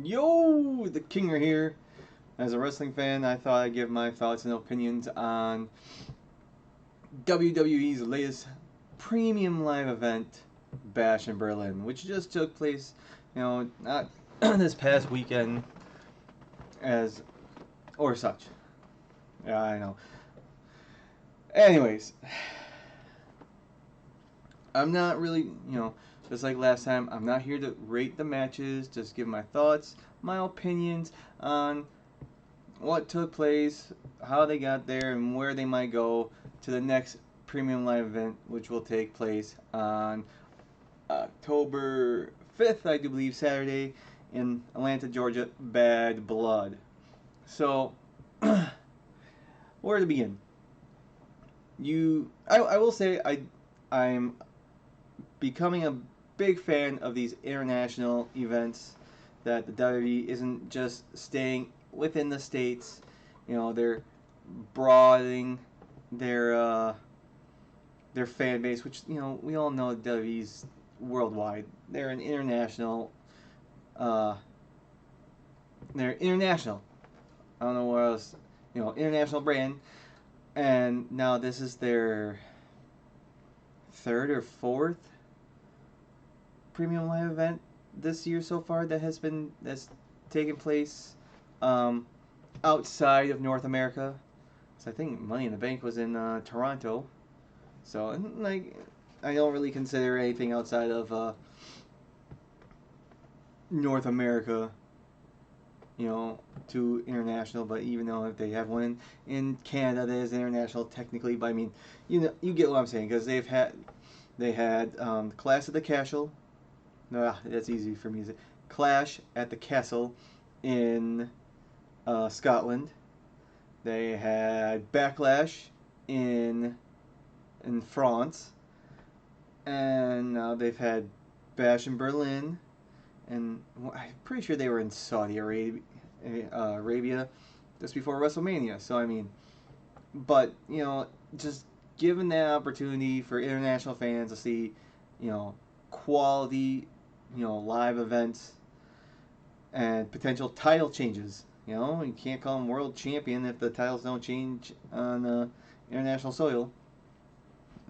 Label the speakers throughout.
Speaker 1: Yo, the KingR here. As a wrestling fan, I thought I'd give my thoughts and opinions on WWE's latest premium live event, Bash in Berlin, which just took place, not this past weekend as or such. Yeah, I know. Anyways, I'm not really, just like last time, I'm not here to rate the matches, just give my thoughts, my opinions on what took place, how they got there, and where they might go to the next premium live event, which will take place on October 5th, I do believe, Saturday, in Atlanta, Georgia. Bad Blood. So, where to begin? I will say I'm becoming a big fan of these international events. That the WWE isn't just staying within the states. They're broadening their fan base, which we all know WWE's worldwide. They're an international. Uh, they're international. I don't know what else. International brand, and now this is their third or fourth premium live event this year so far that's taken place outside of North America. So I think Money in the Bank was in Toronto. So like I don't really consider anything outside of North America, to international. But even though if they have one in Canada that is international technically, but I mean, you get what I'm saying, because they had Clash at the Castle. No, that's easy for me to say. Clash at the Castle in Scotland. They had Backlash in France, and now they've had Bash in Berlin, and I'm pretty sure they were in Saudi Arabia just before WrestleMania. So I mean, but just given that opportunity for international fans to see, quality, live events and potential title changes. You can't call him world champion if the titles don't change on international soil.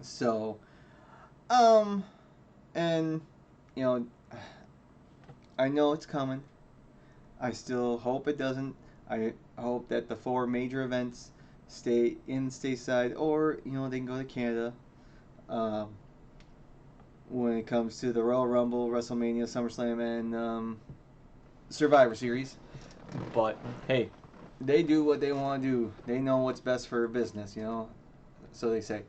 Speaker 1: So, and you know, I know it's coming. I still hope it doesn't. I hope that the four major events stay in stateside, or they can go to Canada. Um, when it comes to the Royal Rumble, WrestleMania, SummerSlam, and Survivor Series. But hey, they do what they want to do. They know what's best for business, So they say.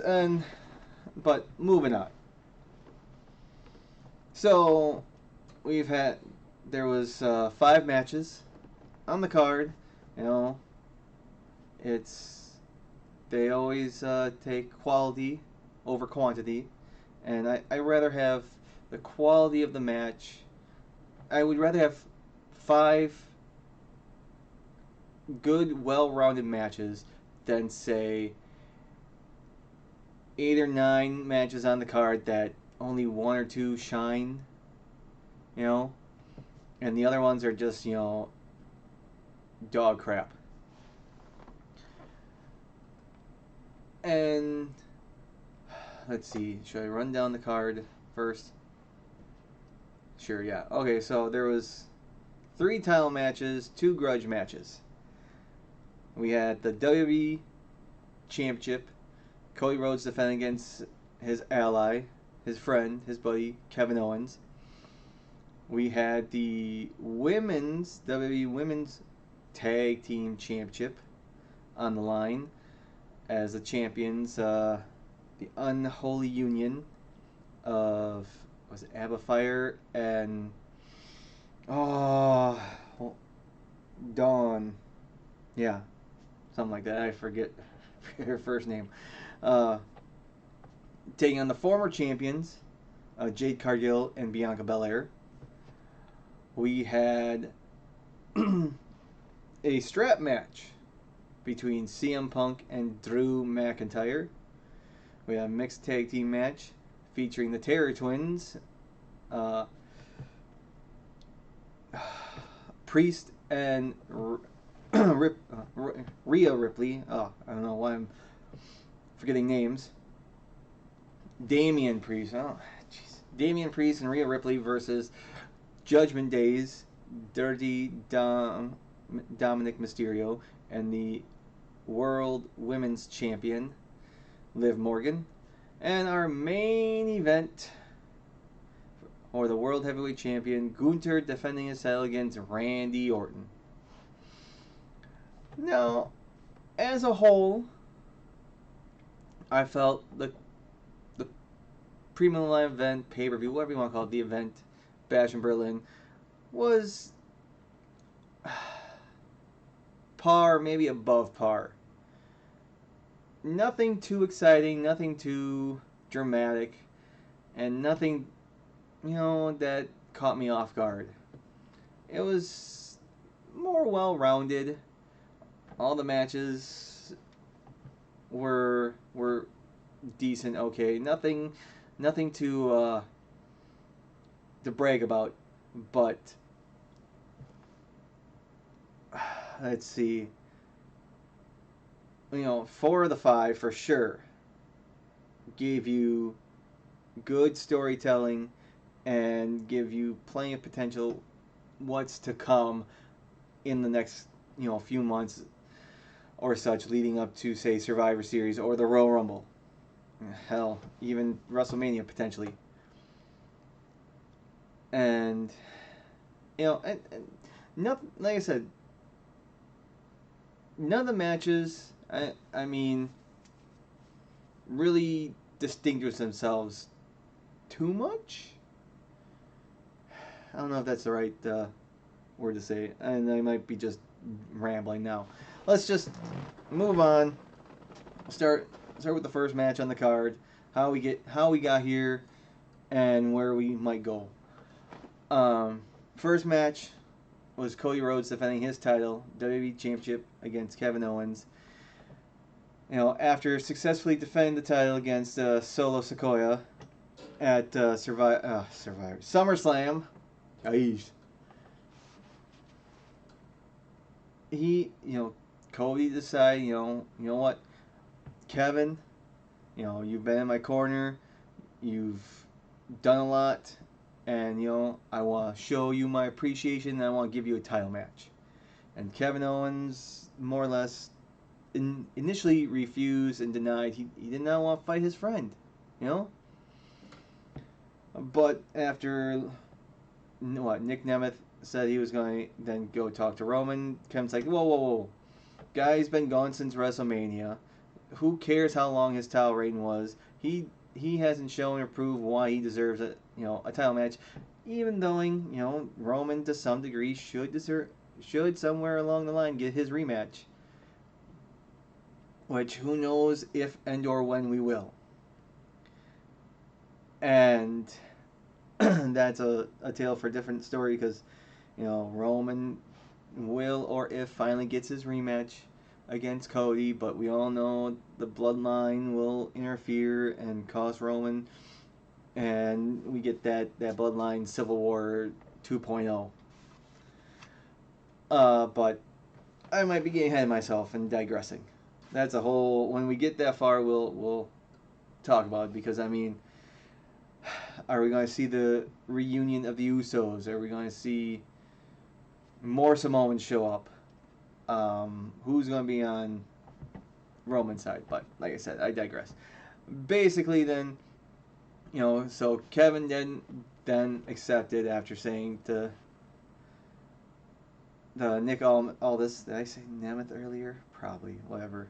Speaker 1: and but moving on. So there was 5 matches on the card. You know, it's they always take quality over quantity, and I rather have the quality of the match. I would rather have 5 good, well-rounded matches than say 8 or 9 matches on the card that only 1 or 2 shine, you know, and the other ones are just dog crap. And let's see, should I run down the card first? Sure, yeah. Okay, so there was 3 title matches, 2 grudge matches. We had the WWE Championship, Cody Rhodes defending against his ally, his friend, his buddy, Kevin Owens. We had the WWE Women's Tag Team Championship on the line as the champions, the unholy union of, was it Abba Fire and Dawn, yeah, something like that. I forget her first name. Taking on the former champions, Jade Cargill and Bianca Belair. We had a strap match between CM Punk and Drew McIntyre. We had a mixed tag team match featuring the Terror Twins, Priest and Rip, Rhea Ripley. Oh, I don't know why I'm forgetting names. Damian Priest. Oh, jeez. Damian Priest and Rhea Ripley versus Judgment Days, Dominic Mysterio, and the World Women's Champion, Liv Morgan. And our main event, or the World Heavyweight Champion, Gunther defending his title against Randy Orton. Now, as a whole, I felt the Premium Live event, pay-per-view, whatever you want to call it, the event, Bash in Berlin, was par, maybe above par. Nothing too exciting, nothing too dramatic, and nothing, that caught me off guard. It was more well-rounded. All the matches were decent, okay. Nothing to brag about, but let's see. 4 of the 5 for sure gave you good storytelling and give you plenty of potential what's to come in the next few months or such, leading up to, say, Survivor Series or the Royal Rumble. Hell, even WrestleMania potentially. And and not, like I said, none of the matches, I mean, really distinguish themselves too much. I don't know if that's the right word to say, and I might be just rambling now. Let's just move on. Start with the first match on the card. How we got here, and where we might go. First match was Cody Rhodes defending his title, WWE Championship, against Kevin Owens. After successfully defending the title against Solo Sikoa at Survivor SummerSlam, Cody decided, you know what, Kevin, you've been in my corner, you've done a lot, and I want to show you my appreciation, and I want to give you a title match. And Kevin Owens more or less initially refused and denied. He did not want to fight his friend, But after Nick Nemeth said he was going to then go talk to Roman, Kevin's like, whoa. Guy's been gone since WrestleMania. Who cares how long his title reign was? He hasn't shown or proved why he deserves a title match, even though Roman to some degree should somewhere along the line get his rematch. Which who knows if and or when we will. And that's a tale for a different story, because Roman will or if finally gets his rematch against Cody, but we all know the bloodline will interfere and cost Roman, and we get that bloodline Civil War 2.0. But I might be getting ahead of myself and digressing. That's a whole, when we get that far, we'll talk about it, because I mean, are we going to see the reunion of the Usos? Are we going to see more Samoans show up? Who's going to be on Roman's side? But like I said, I digress. Basically, then, so Kevin then accepted after saying to Nick Aldis. Did I say Nemeth earlier? Probably. Whatever.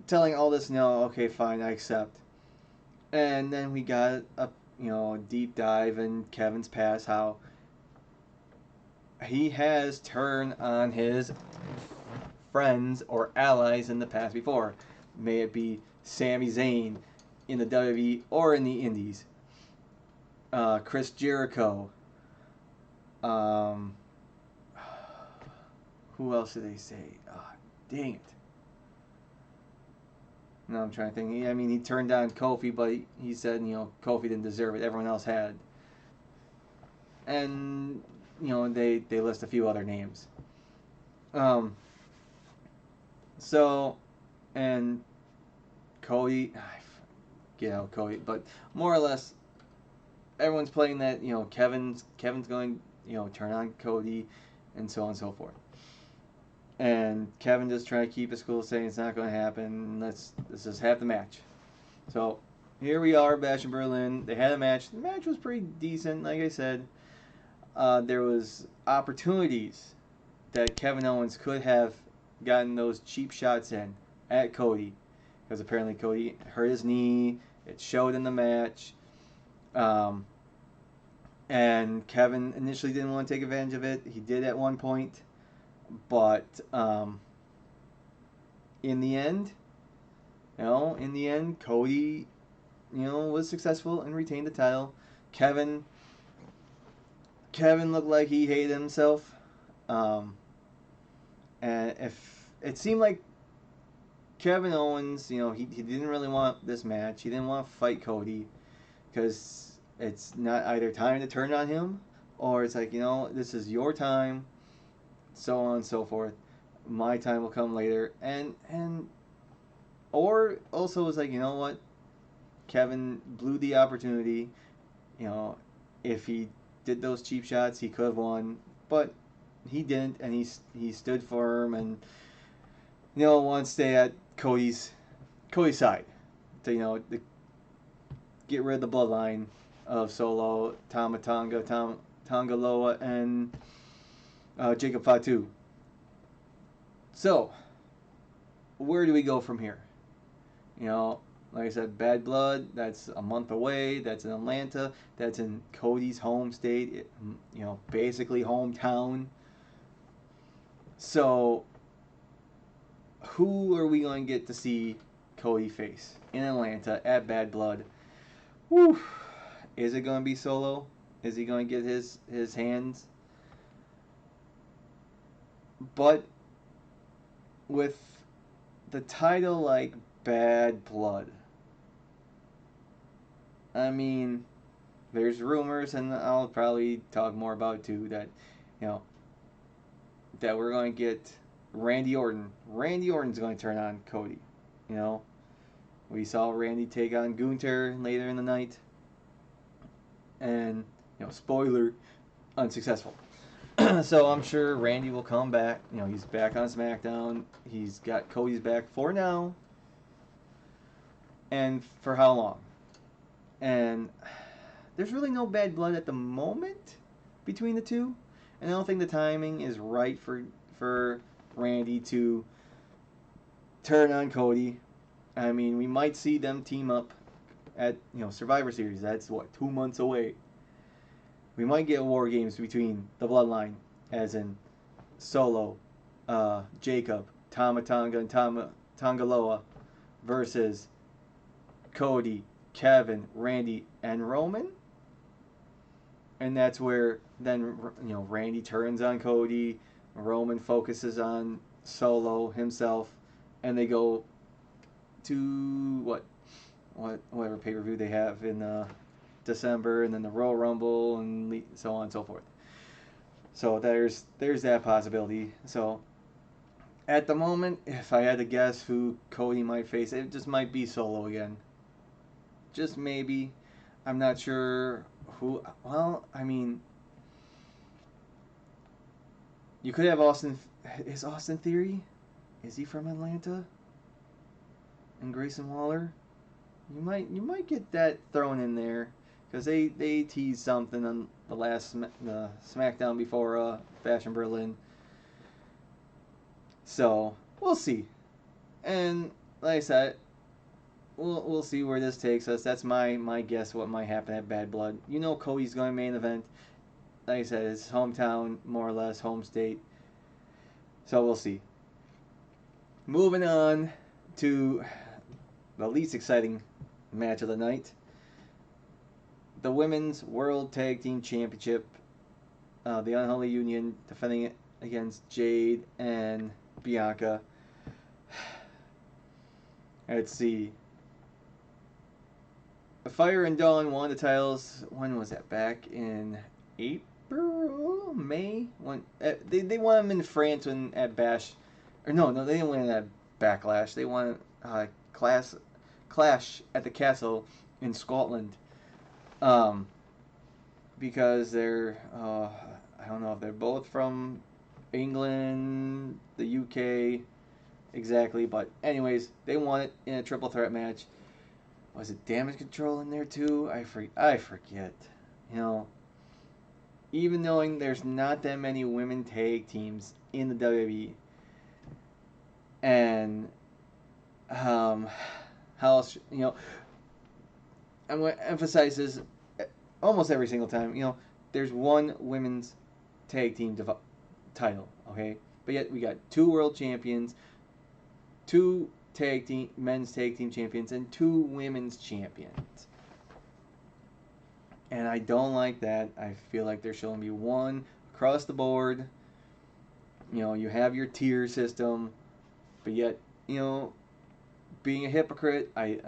Speaker 1: Telling Aldis, no, okay, fine, I accept. And then we got a deep dive in Kevin's past, how he has turned on his friends or allies in the past before. May it be Sami Zayn in the WWE or in the Indies. Chris Jericho. Who else did they say? Dang it. No, I'm trying to think. I mean, he turned down Kofi, but he said, Kofi didn't deserve it. Everyone else had. and they list a few other names. Um, so and Cody, get out Cody, but more or less everyone's playing that Kevin's going turn on Cody, and so on and so forth. And Kevin just trying to keep his cool, saying it's not going to happen. Let's just have the match. So here we are, Bash in Berlin. They had a match. The match was pretty decent, like I said. There was opportunities that Kevin Owens could have gotten those cheap shots in at Cody, because apparently Cody hurt his knee. It showed in the match. And Kevin initially didn't want to take advantage of it. He did at one point. But in the end, Cody, was successful and retained the title. Kevin looked like he hated himself. And if it seemed like Kevin Owens, he didn't really want this match. He didn't want to fight Cody because it's not either time to turn on him, or it's like, this is your time, so on and so forth. My time will come later. Or also was like, what? Kevin blew the opportunity. If he did those cheap shots, he could have won, but he didn't, and he stood firm and wanted to stay at Cody's side to get rid of the bloodline of Solo, Tama Tonga, Tonga Loa, and Jacob Fatu. So, where do we go from here? Like I said, Bad Blood, that's a month away. That's in Atlanta. That's in Cody's home state, basically hometown. So, who are we going to get to see Cody face in Atlanta at Bad Blood? Whew. Is it going to be Solo? Is he going to get his hands? But with the title like Bad Blood, I mean, there's rumors, and I'll probably talk more about it too, that that we're going to get Randy Orton. Randy Orton's going to turn on Cody. We saw Randy take on Gunther later in the night, and spoiler, unsuccessful. So I'm sure Randy will come back. He's back on SmackDown. He's got Cody's back for now. And for how long? And there's really no bad blood at the moment between the two. And I don't think the timing is right for Randy to turn on Cody. I mean, we might see them team up at Survivor Series. That's 2 months away. We might get War Games between the Bloodline, as in Solo, Jacob, Tama Tonga, and Tonga Loa, versus Cody, Kevin, Randy, and Roman. And that's where then Randy turns on Cody, Roman focuses on Solo himself, and they go to whatever pay-per-view they have in December, and then the Royal Rumble, and so on and so forth. So there's that possibility. So at the moment, if I had to guess who Cody might face, it just might be Solo again. Just maybe. I'm not sure who. Well, I mean, you could have Austin. Is Austin Theory? Is he from Atlanta? And Grayson Waller? You might get that thrown in there, because they teased something on the last SmackDown before Bash in Berlin. So we'll see. And like I said, we'll see where this takes us. That's my guess what might happen at Bad Blood. Cody's going main event. Like I said, it's hometown, more or less, home state. So we'll see. Moving on to the least exciting match of the night. The Women's World Tag Team Championship. The Unholy Union defending it against Jade and Bianca. Let's see. Fire and Dawn won the titles. When was that? Back in May when they won him in France when at Bash, or no, they didn't win it at Backlash. They won Clash at the Castle in Scotland. Um, because they're I don't know if they're both from England, the UK, exactly. But anyways, they won it in a triple threat match. Was it Damage Control in there too? I forget. You know, even knowing there's not that many women tag teams in the WWE, and how else, I'm going to emphasize this almost every single time. There's one women's tag team title, okay, but yet we got two world champions, two men's tag team champions, and two women's champions. And I don't like that. I feel like there should only be one across the board. You have your tier system, but yet, being a hypocrite, I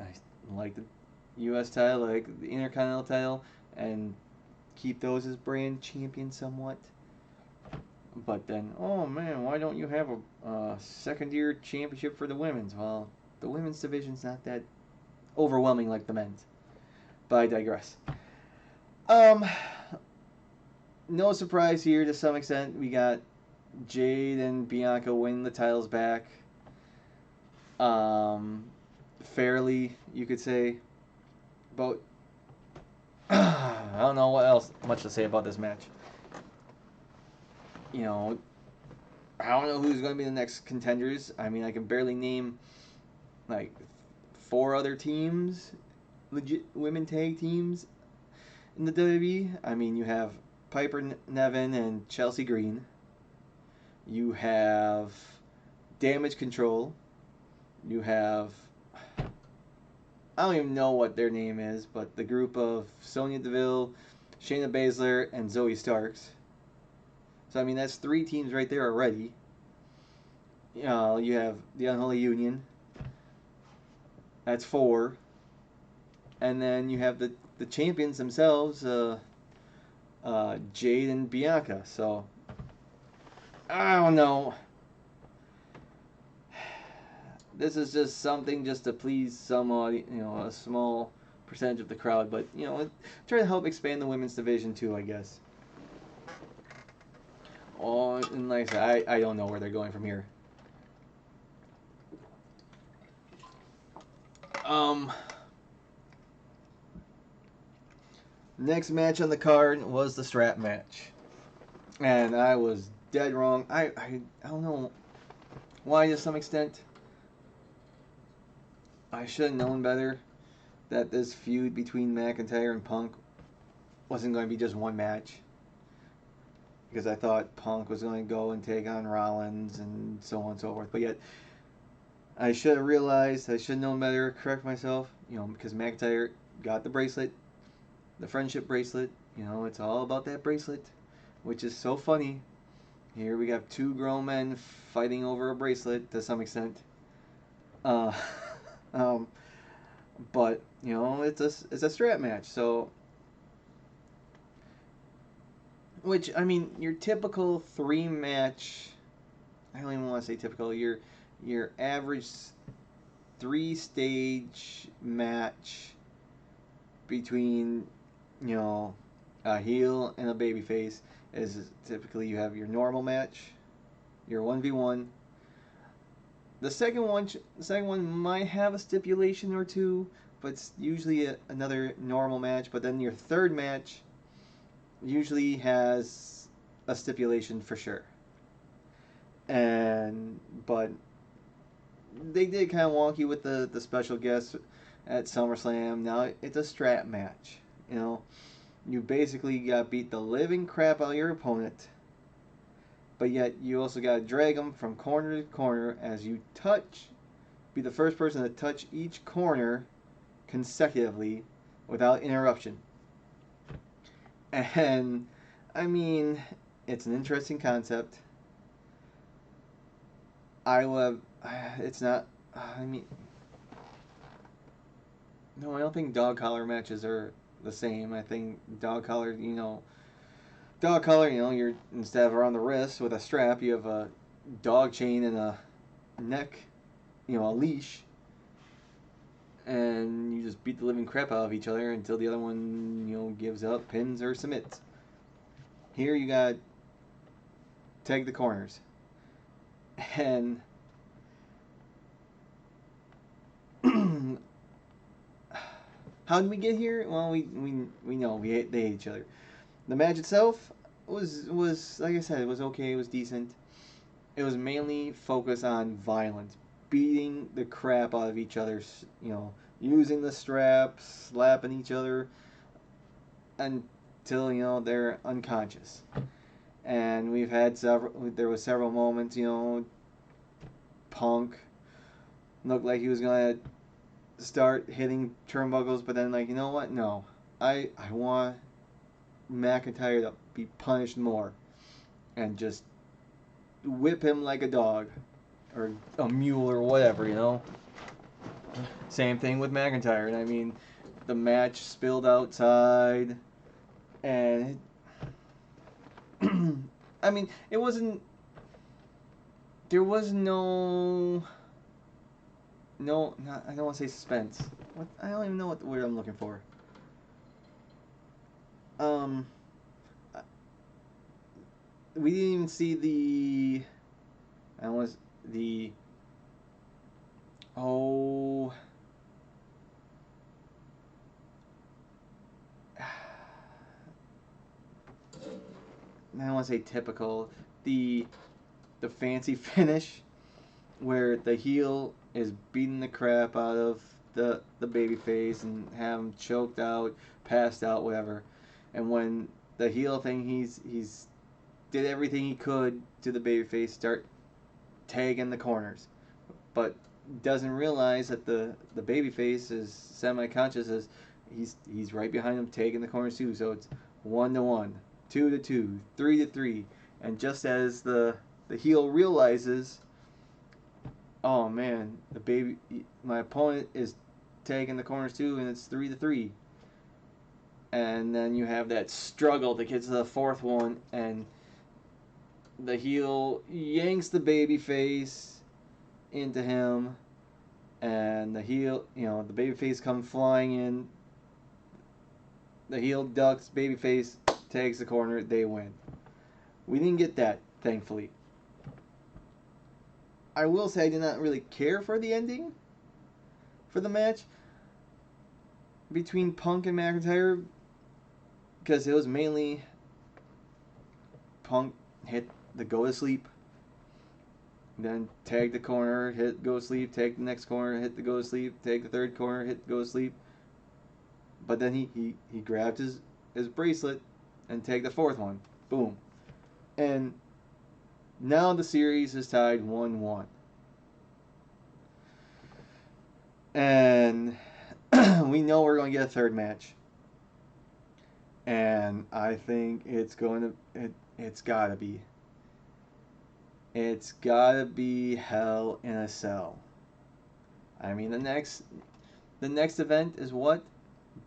Speaker 1: like the U.S. title, I like the Intercontinental title, and keep those as brand champions somewhat. But then, oh man, why don't you have a second-year championship for the women's? Well, the women's division's not that overwhelming like the men's. But I digress. No surprise here to some extent. We got Jade and Bianca winning the titles back. Fairly, you could say. But I don't know what else much to say about this match. I don't know who's going to be the next contenders. I mean, I can barely name like 4 other teams, legit women tag teams in the WWE. I mean, you have Piper Niven and Chelsea Green. You have Damage Control. You have, I don't even know what their name is, but the group of Sonya Deville, Shayna Baszler, and Zoe Starks. So, I mean, that's 3 teams right there already. You have the Unholy Union. That's 4. And then you have the champions themselves, Jade and Bianca. So, I don't know. This is just something just to please somebody, a small percentage of the crowd. But, try to help expand the women's division too, I guess. Oh, and like I said, I don't know where they're going from here. Next match on the card was the strap match. And I was dead wrong. I don't know why to some extent. I should have known better that this feud between McIntyre and Punk wasn't going to be just one match. Because I thought Punk was going to go and take on Rollins and so on and so forth. But yet, I should have realized, I should have known better, correct myself, because McIntyre got the bracelet, the friendship bracelet. It's all about that bracelet, which is so funny. Here we got 2 grown men fighting over a bracelet to some extent. But, it's a strap match, so... Which, I mean, your typical 3-match... I don't even want to say typical. Your average 3-stage match between, a heel and a babyface is typically you have your normal match, your 1v1. The second one might have a stipulation or two, but it's usually another normal match. But then your third match usually has a stipulation for sure. But they did kind of wonky with the special guests at SummerSlam. Now it's a strap match. You basically got beat the living crap out of your opponent, but yet you also got to drag them from corner to corner as you be the first person to touch each corner consecutively without interruption. And, I mean, it's an interesting concept. It's not, I mean, no, I don't think dog collar matches are the same. I think dog collar, dog collar, you're instead of around the wrist with a strap, you have a dog chain and a neck, a leash, and you just beat the living crap out of each other until the other one, gives up, pins, or submits. Here you got tag the corners. And how did we get here? Well, we know they hate each other. The match itself was like I said, it was okay, it was decent. It was mainly focused on violence, beating the crap out of each other, using the straps, slapping each other until they're unconscious. And we've had there was several moments, Punk looked like he was gonna start hitting turnbuckles, but then you know what? No, I want McIntyre to be punished more, and just whip him like a dog, or a mule, or whatever. Same thing with McIntyre, and I mean, the match spilled outside, and I mean, it wasn't. There was no. No, not, I don't want to say suspense. What? I don't even know what word I'm looking for. Um, we didn't even see the. I was the. Oh. I don't want to say typical. The fancy finish where the heel is beating the crap out of the babyface and have him choked out, passed out, whatever. And when the heel thing, he's did everything he could to the babyface, start tagging the corners, but doesn't realize that the babyface is semi-conscious as he's right behind him tagging the corners too. So it's 1-1, 2-2, 3-3, and just as the heel realizes, oh man, my opponent is taking the corners too, and it's 3-3. And then you have that struggle that gets to the fourth one, and the heel yanks the baby face into him, and the baby face comes flying in. The heel ducks, baby face tags the corner, they win. We didn't get that, thankfully. I will say I did not really care for the ending for the match between Punk and McIntyre, because it was mainly Punk hit the go to sleep, then tag the corner, hit go to sleep, tag the next corner, hit the go to sleep, tag the third corner, hit go to sleep. But then he grabbed his bracelet and tagged the fourth one. Boom. And now the series is tied 1-1. And we know we're going to get a third match. And I think it's got to be. It's got to be Hell in a Cell. I mean, the next event is what?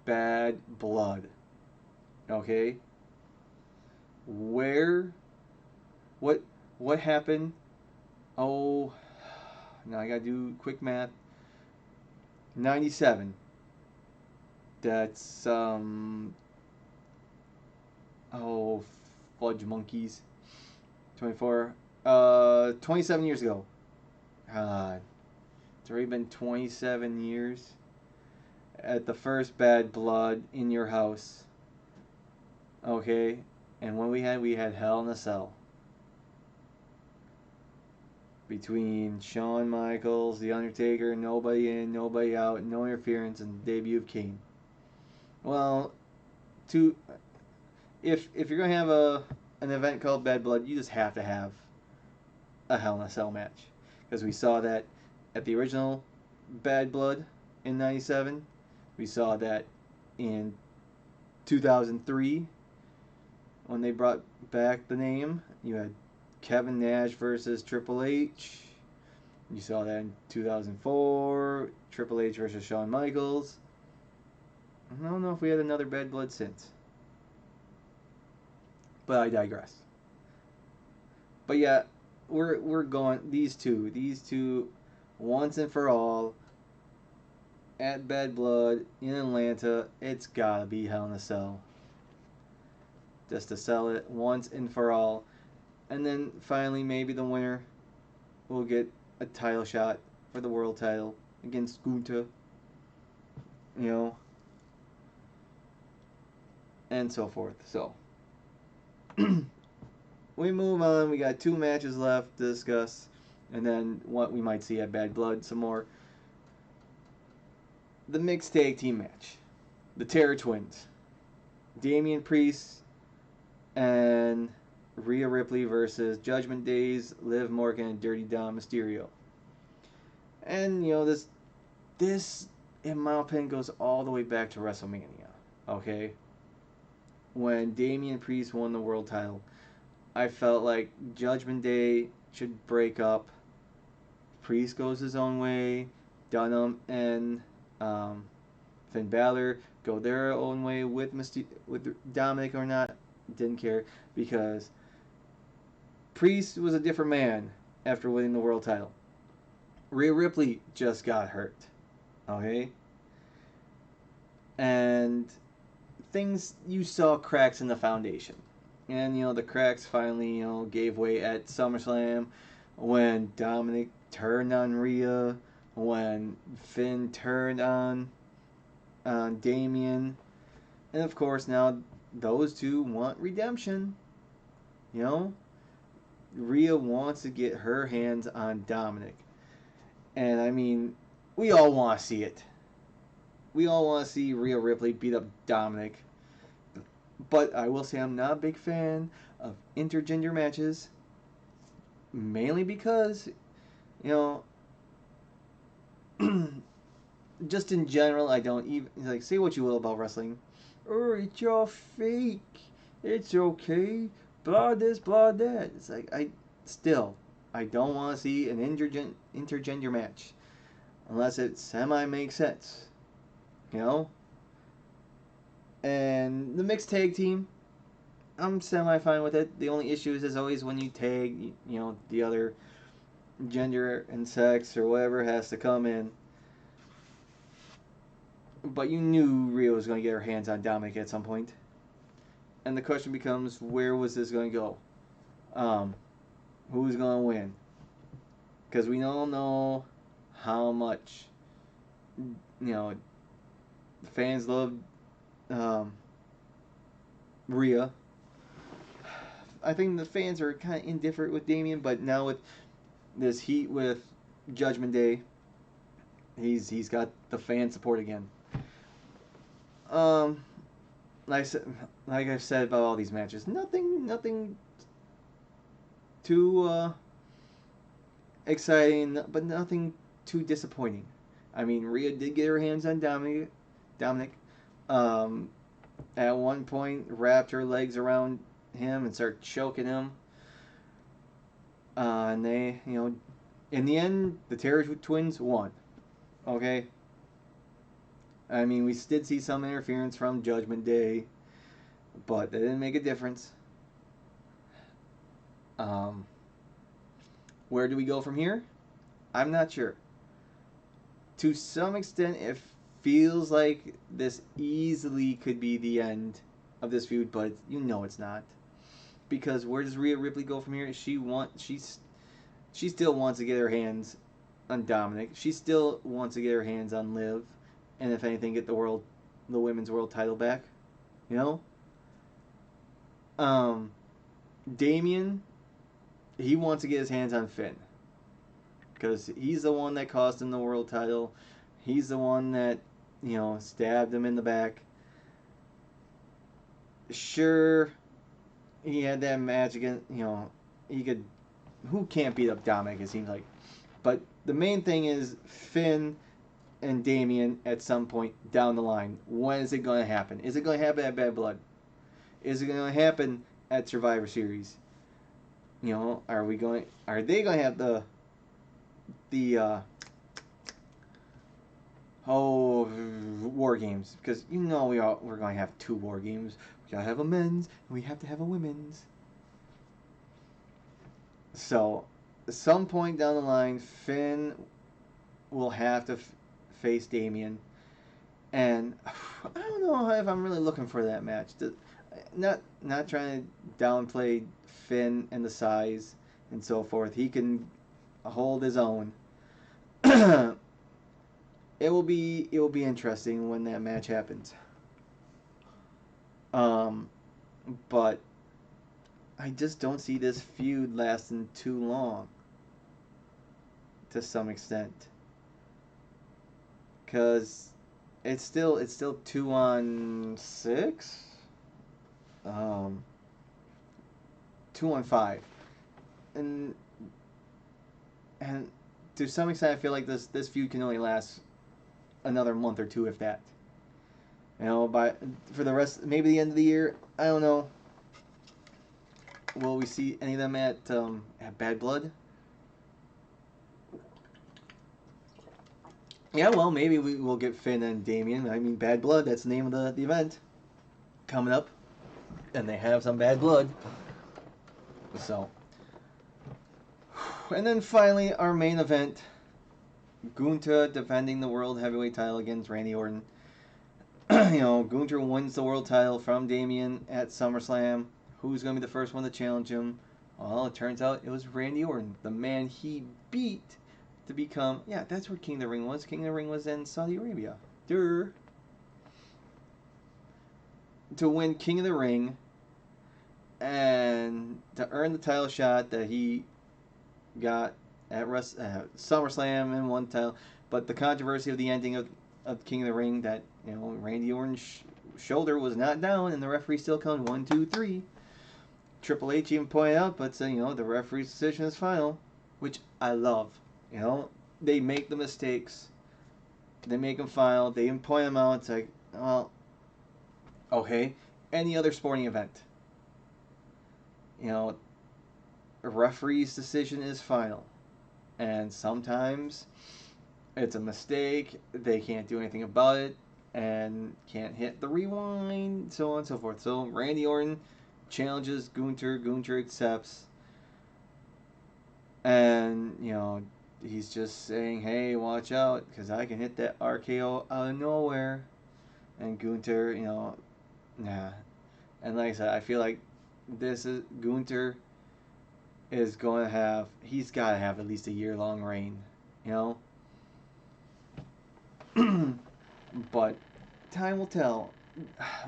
Speaker 1: Bad Blood. Okay? What happened? Oh, now I gotta do quick math. 97. That's fudge monkeys. 24. 27 years ago. It's already been 27 years. At the first Bad Blood in your house. Okay? And when we had Hell in a Cell. Between Shawn Michaels, The Undertaker, nobody in, nobody out, no interference, and the debut of Kane. Well, if you're gonna have an event called Bad Blood, you just have to have a Hell in a Cell match, because we saw that at the original Bad Blood in '97. We saw that in 2003 when they brought back the name. You had Kevin Nash versus Triple H. You saw that in 2004, Triple H versus Shawn Michaels. I don't know if we had another Bad Blood since. But I digress. But yeah, we're going these two once and for all at Bad Blood in Atlanta. It's gotta be Hell in a Cell, just to sell it once and for all. And then finally, maybe the winner will get a title shot for the world title against Gunta, you know, and so forth. So we move on. We got 2 matches left to discuss, and then what we might see at Bad Blood some more. The mixed tag team match, the Terror Twins, Damian Priest and Rhea Ripley versus Judgment Days, Liv Morgan, and Dirty Dom Mysterio. And this in my opinion goes all the way back to WrestleMania. Okay, when Damian Priest won the world title, I felt like Judgment Day should break up. Priest goes his own way. Dunham and Finn Balor go their own way with Dominic or not. Didn't care because Priest was a different man after winning the world title. Rhea Ripley just got hurt. Okay? And you saw cracks in the foundation. And, the cracks finally, gave way at SummerSlam when Dominic turned on Rhea, when Finn turned on Damian. And, of course, now those two want redemption. Rhea wants to get her hands on Dominic. And, I mean, we all want to see it. We all want to see Rhea Ripley beat up Dominic. But I will say I'm not a big fan of intergender matches. Mainly because, just in general, I don't even, say what you will about wrestling. Oh, it's all fake. It's okay. Blah this, blah that. It's like, I don't want to see an intergender match. Unless it semi makes sense. And the mixed tag team, I'm semi fine with it. The only issue is always when you tag, the other gender and sex or whatever has to come in. But you knew Rhea was going to get her hands on Dominic at some point. And the question becomes, where was this going to go? Who's going to win? Because we all know how much, the fans love Rhea. I think the fans are kind of indifferent with Damian, but now with this heat with Judgment Day, he's got the fan support again. Like I've said about all these matches, nothing too exciting, but nothing too disappointing. I mean, Rhea did get her hands on Dominic. At one point, wrapped her legs around him and started choking him. And they, in the end, the Terror Twins won. Okay? I mean, we did see some interference from Judgment Day, but that didn't make a difference. Where do we go from here? I'm not sure. To some extent, it feels like this easily could be the end of this feud, but it's not. Because where does Rhea Ripley go from here? She still wants to get her hands on Dominic. She still wants to get her hands on Liv, and if anything, get the women's world title back. Damian, he wants to get his hands on Finn, because he's the one that cost him the world title. He's the one that stabbed him in the back. Sure, he had that match against, who can't beat up Dominic, it seems like. But the main thing is Finn and Damian at some point down the line. When is it going to happen? Is it going to happen at Bad Blood? Is it going to happen at Survivor Series? Are they going to have the War Games? Because we're going to have 2 War Games. We gotta have a men's, and we have to have a women's. So, at some point down the line, Finn will have to face Damien, and I don't know if I'm really looking for that match. Not trying to downplay Finn and the size and so forth. He can hold his own. It will be interesting when that match happens. But I just don't see this feud lasting too long. To some extent, because it's still 2-on-6, 2-on-5, and to some extent I feel like this feud can only last another month or two, if that. For the rest, maybe the end of the year. I don't know. Will we see any of them at Bad Blood? Yeah, well, maybe we will get Finn and Damien. I mean, Bad Blood, that's the name of the event coming up. And they have some bad blood. So. And then finally, our main event. Gunther defending the World Heavyweight title against Randy Orton. Gunther wins the world title from Damien at SummerSlam. Who's going to be the first one to challenge him? Well, it turns out it was Randy Orton, the man he beat to become... Yeah, that's where King of the Ring was. King of the Ring was in Saudi Arabia. Durr. To win King of the Ring and to earn the title shot that he got at SummerSlam and won title. But the controversy of the ending of King of the Ring, that Randy Orton's shoulder was not down and the referee still counted 1, 2, 3. Triple H even pointed out, but said, the referee's decision is final, which I love. They make the mistakes, they make them final, they even point them out. It's like, well, okay, any other sporting event, a referee's decision is final, and sometimes it's a mistake, they can't do anything about it, and can't hit the rewind, so on and so forth. So Randy Orton challenges Gunther, Gunther accepts, and he's just saying, hey, watch out, because I can hit that RKO out of nowhere. And Gunther, nah. And like I said, I feel like Gunther is going to have, he's got to have at least a year-long reign, But time will tell.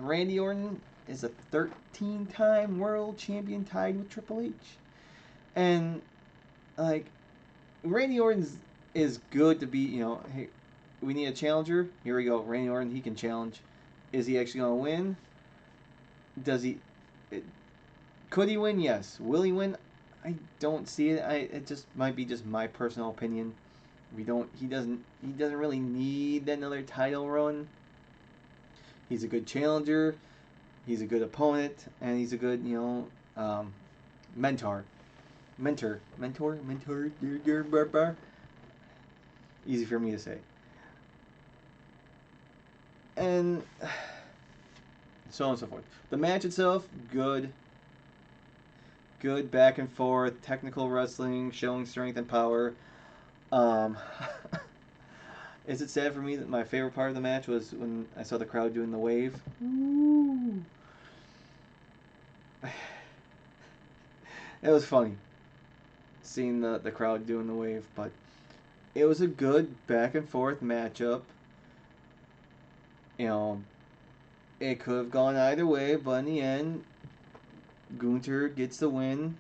Speaker 1: Randy Orton is a 13-time world champion tied with Triple H. And, like, Randy Orton is good to be, hey, we need a challenger. Here we go. Randy Orton, he can challenge. Is he actually going to win? Does he? Could he win? Yes. Will he win? I don't see it. It just might be just my personal opinion. He doesn't really need another title run. He's a good challenger. He's a good opponent, and he's a good, mentor. Easy for me to say. And so on and so forth. The match itself, good. Good back and forth, technical wrestling, showing strength and power. Is it sad for me that my favorite part of the match was when I saw the crowd doing the wave? Ooh. It was funny seeing the crowd doing the wave, but it was a good back and forth matchup. It could have gone either way, but in the end, Gunther gets the win.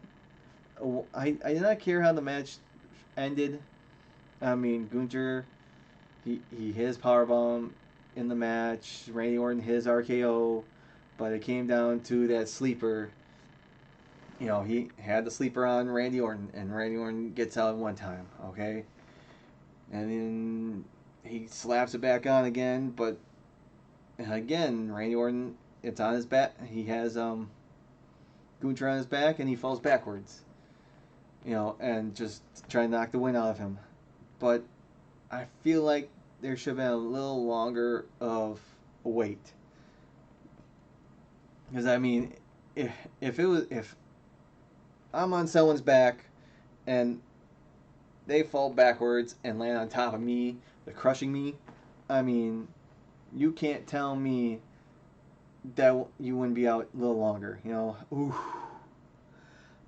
Speaker 1: I did not care how the match ended. I mean, Gunther, he hit his powerbomb in the match. Randy Orton hit his RKO, but it came down to that sleeper. He had the sleeper on Randy Orton, and Randy Orton gets out one time, okay? And then he slaps it back on again, but again, Randy Orton, it's on his back. He has Gunther on his back, and he falls backwards. And just try to knock the wind out of him. But I feel like there should have been a little longer of a wait. Because I mean, if I'm on someone's back and they fall backwards and land on top of me, they're crushing me. I mean, you can't tell me that you wouldn't be out a little longer. You know, ooh.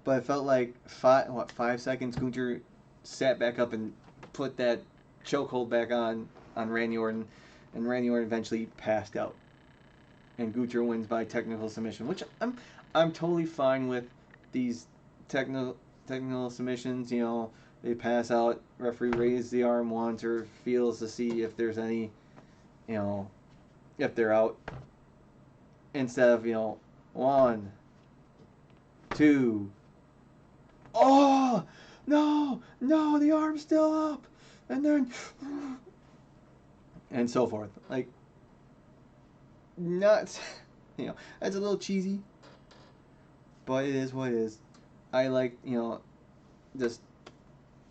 Speaker 1: But it felt like 5 seconds. Gunther sat back up and put that chokehold back on Randy Orton, and Randy Orton eventually passed out, and Gunther wins by technical submission, which I'm totally fine with these technical submissions. You know, they pass out, referee raises the arm once or feels to see if there's any, you know, if they're out, instead of, you know, 1, 2. Oh no, no, the arm's still up, and then and so forth. Like, not, you know, that's a little cheesy, but it is what it is. I like, you know, just,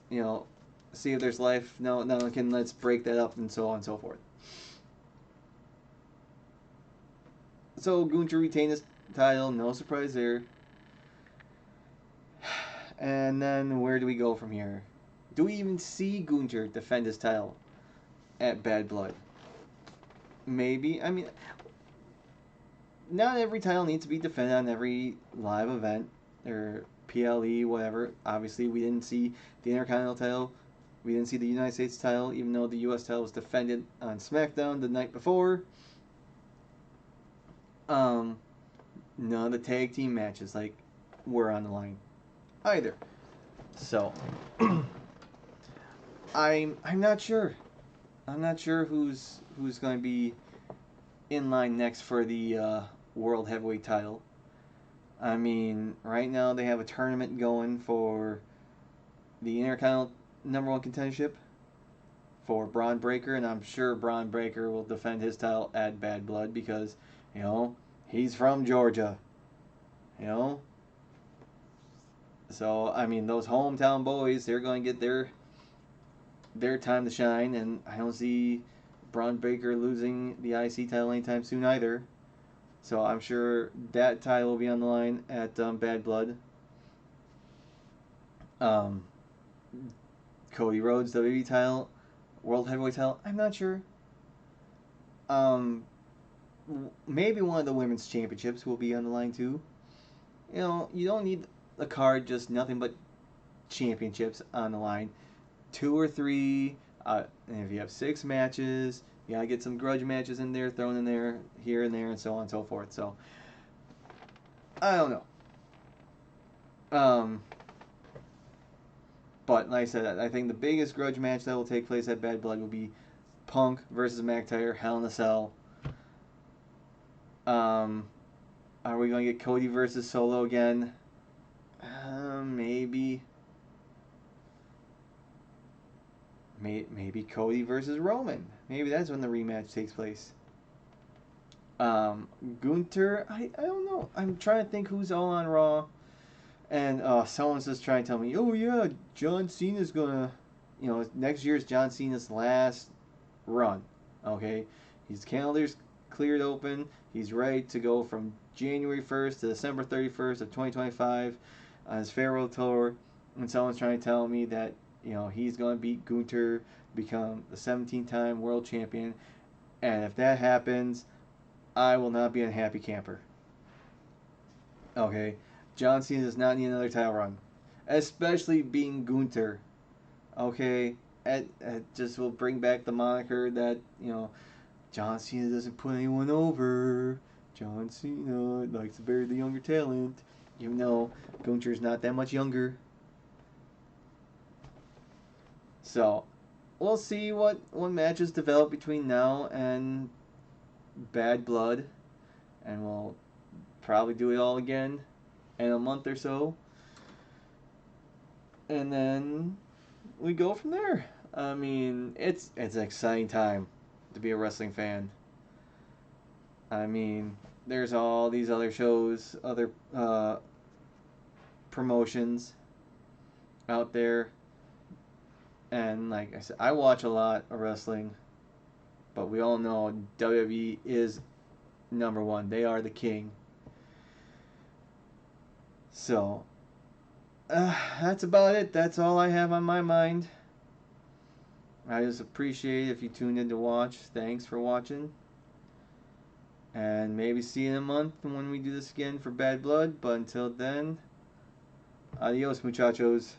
Speaker 1: you know, see if there's life. No, no, can let's break that up, and so on and so forth. So Gunther retained his title, no surprise there. And then where do we go from here? Do we even see Gunther defend his title at Bad Blood? Maybe. I mean, not every title needs to be defended on every live event or PLE, whatever. Obviously, we didn't see the Intercontinental title. We didn't see the United States title, even though the U.S. title was defended on SmackDown the night before. None of the tag team matches were on the line either. So I'm not sure. I'm not sure who's going to be in line next for the World Heavyweight title. I mean, right now they have a tournament going for the Intercontinental #1 contendership for Braun Breaker, and I'm sure Braun Breaker will defend his title at Bad Blood because, you know, he's from Georgia. You know? So, I mean, those hometown boys, they're going to get their time to shine, and I don't see Braun Breaker losing the IC title anytime soon either. So I'm sure that title will be on the line at Bad Blood. Um, Cody Rhodes WWE title, World Heavyweight title, I'm not sure. Maybe one of the women's championships will be on the line too. You know, you don't need a card, just nothing but championships on the line. 2 or 3, and if you have 6 matches, you gotta get some grudge matches in there, thrown in there, here and there, and so on and so forth. So, I don't know. But like I said, I think the biggest grudge match that will take place at Bad Blood will be Punk versus McIntyre, Hell in a Cell. Are we going to get Cody versus Solo again? Maybe. Maybe Cody versus Roman. Maybe that's when the rematch takes place. Gunther, I don't know. I'm trying to think who's all on Raw. And someone's just trying to tell me, oh yeah, John Cena's gonna, you know, next year's John Cena's last run. Okay, his calendar's cleared open. He's ready to go from January 1st to December 31st of 2025 on his farewell tour. And someone's trying to tell me that, you know, he's gonna beat Gunther, become the 17-time world champion. And if that happens, I will not be a happy camper. Okay, John Cena does not need another title run, especially being Gunther. Okay, it just will bring back the moniker that, you know, John Cena doesn't put anyone over. John Cena likes to bury the younger talent, even though Gunther's not that much younger. So, we'll see what matches develop between now and Bad Blood, and we'll probably do it all again in a month or so, and then we go from there. I mean, it's an exciting time to be a wrestling fan. I mean, there's all these other shows, other promotions out there, and like I said, I watch a lot of wrestling, but we all know WWE is #1. They are the king. So, that's about it. That's all I have on my mind. I just appreciate if you tuned in to watch. Thanks for watching. And maybe see you in a month when we do this again for Bad Blood. But until then, adios, muchachos.